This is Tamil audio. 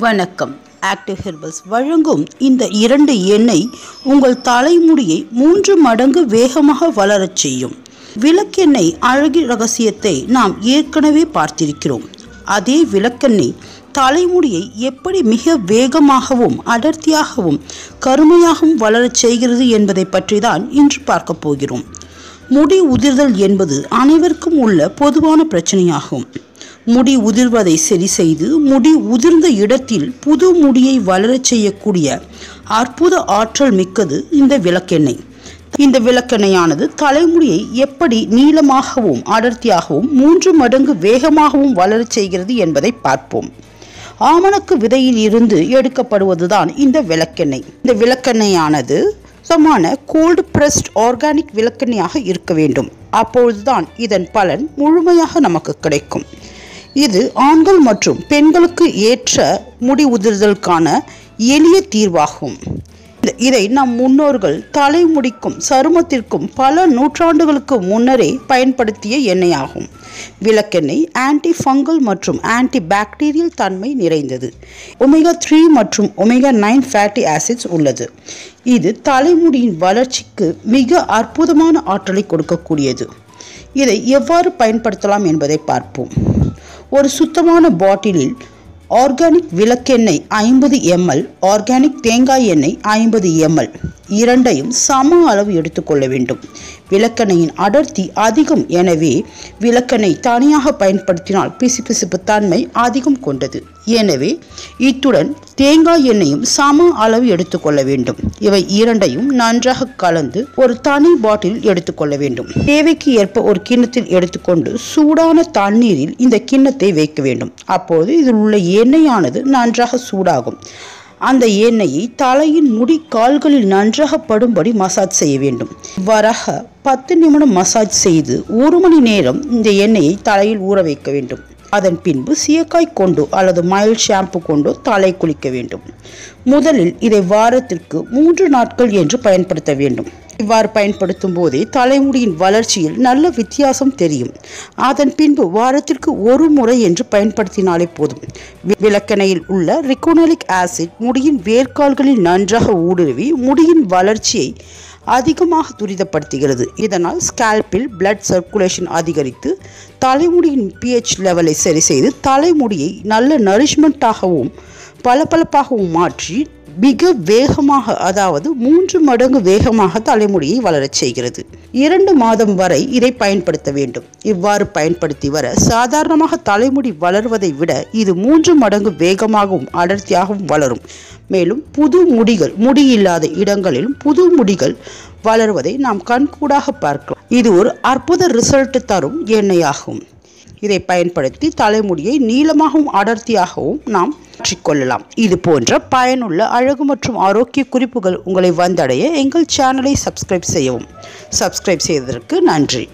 வணக்கம். ஆக்டிவ் ஹெர்பல்ஸ் வழங்கும் இந்த 2 எண்ணெய் உங்கள் தலைமுடியை 3 மடங்கு வேகமாக வளரச் செய்யும். விளக்கெண்ணெய் அழகின் ரகசியத்தை நாம் ஏற்கனவே பார்த்திருக்கிறோம். அதே விளக்கெண்ணெய் தலைமுடியை எப்படி மிக வேகமாகவும் அடர்த்தியாகவும் கருமையாகவும் வளரச் செய்கிறது என்பதை பற்றி தான் இன்று பார்க்க போகிறோம். முடி உதிர்தல் என்பது அனைவருக்கும் உள்ள பொதுவான பிரச்சனையாகும். முடி உதிர்வதை சரி செய்து முடி உதிர்ந்த இடத்தில் புது முடியை வளரச் செய்யக்கூடிய அற்புத ஆற்றல் மிக்கது இந்த விளக்கெண்ணெய். இந்த விளக்கெண்ணெயானது தலைமுடியை எப்படி நீளமாகவும் அடர்த்தியாகவும் 3 மடங்கு வேகமாகவும் வளரச் செய்கிறது என்பதை பார்ப்போம். ஆமணக்கு விதையில் இருந்து எடுக்கப்படுவதுதான் இந்த விளக்கெண்ணெய். இந்த விளக்கெண்ணெயானது சுத்தமான கோல்டு பிரஸ்ட் ஆர்கானிக் விளக்கெண்ணெயாக இருக்க வேண்டும். அப்பொழுதுதான் இதன் பலன் முழுமையாக நமக்கு கிடைக்கும். இது ஆண்கள் மற்றும் பெண்களுக்கு ஏற்ற முடி உதிர்தலுக்கான எளிய தீர்வாகும். இதை நம் முன்னோர்கள் தலைமுடிக்கும் சருமத்திற்கும் பல நூற்றாண்டுகளுக்கு முன்னரே பயன்படுத்திய எண்ணெயாகும். விளக்கெண்ணெய் ஆன்டி ஃபங்கல் மற்றும் ஆன்டி பாக்டீரியல் தன்மை நிறைந்தது. ஒமேகா 3 மற்றும் ஒமேகா 9 ஃபேட்டி ஆசிட்ஸ் உள்ளது. இது தலைமுடியின் வளர்ச்சிக்கு மிக அற்புதமான ஆற்றலை கொடுக்கக்கூடியது. இதை எவ்வாறு பயன்படுத்தலாம் என்பதை பார்ப்போம். ஒரு சுத்தமான பாட்டிலில் ஆர்கானிக் விளக்கெண்ணெய் 50 ml, ஆர்கானிக் தேங்காய் எண்ணெய் 50 ml இரண்டையும் சம அளவு எடுத்துக்கொள்ள வேண்டும். விளக்கெண்ணெயின் அடர்த்தி அதிகம், எனவே விளக்கெண்ணெய் தனியாக பயன்படுத்தினால் பிசுபிசுப்பு தன்மை அதிகம் கொண்டது. எனவே இத்துடன் தேங்காய் எண்ணெயும் சம அளவு எடுத்துக்கொள்ள வேண்டும். இவை இரண்டையும் நன்றாக கலந்து ஒரு தனி பாட்டில் எடுத்துக்கொள்ள வேண்டும். தேவைக்கு ஏற்ப ஒரு கிண்ணத்தில் எடுத்துக்கொண்டு சூடான தண்ணீரில் இந்த கிண்ணத்தை வைக்க வேண்டும். அப்போது இதில் உள்ள எண்ணெயானது நன்றாக சூடாகும். அந்த எண்ணெயை தலையின் முடி கால்களில் நன்றாக படும்படி மசாஜ் செய்ய வேண்டும். இவ்வாறாக 10 நிமிடம் மசாஜ் செய்து 1 மணி நேரம் இந்த எண்ணெயை தலையில் ஊற வைக்க வேண்டும். அதன் பின்பு சீயக்காய் கொண்டோ அல்லது மைல்ட் ஷாம்பு கொண்டோ தலை குளிக்க வேண்டும். முதலில் இதை வாரத்திற்கு 3 நாட்கள் என்று பயன்படுத்த வேண்டும். இவ்வாறு பயன்படுத்தும் போதே தலைமுடியின் வளர்ச்சியில் நல்ல வித்தியாசம் தெரியும். அதன் பின்பு வாரத்திற்கு 1 முறை என்று பயன்படுத்தினாலே போதும். விளக்கெண்ணெயில் உள்ள ரிகோனலிக் ஆசிட் முடியின் வேர்க்கால்களில் நன்றாக ஊடுருவி முடியின் வளர்ச்சியை அதிகமாக துரிதப்படுத்துகிறது. இதனால் ஸ்கால்பில் பிளட் சர்க்குலேஷன் அதிகரித்து தலைமுடியின் pH லெவலை சரி செய்து தலைமுடியை நல்ல நரிஷ்மெண்ட்டாகவும் பளபளப்பாகவும் மாற்றி மிக வேகமாக, அதாவது 3 மடங்கு வேகமாக தலைமுடியை வளரச் செய்கிறது. 2 மாதம் வரை இதை பயன்படுத்த வேண்டும். இவ்வாறு பயன்படுத்தி வர சாதாரணமாக தலைமுடி வளர்வதை விட இது 3 மடங்கு வேகமாகவும் அடர்த்தியாகவும் வளரும். மேலும் புது முடிகள், முடியில்லாத இடங்களிலும் புது முடிகள் வளர்வதை நாம் கண்கூடாக பார்க்கலாம். இது ஒரு அற்புத ரிசல்ட் தரும் எண்ணெயாகும். இதை பயன்படுத்தி தலைமுடியை நீளமாகவும் அடர்த்தியாகவும் நாம் மாற்றிக்கொள்ளலாம். இது போன்ற பயனுள்ள அழகு மற்றும் ஆரோக்கிய குறிப்புகள் உங்களை வந்தடைய எங்கள் சேனலை சப்ஸ்கிரைப் செய்யவும். சப்ஸ்கிரைப் செய்ததற்கு நன்றி.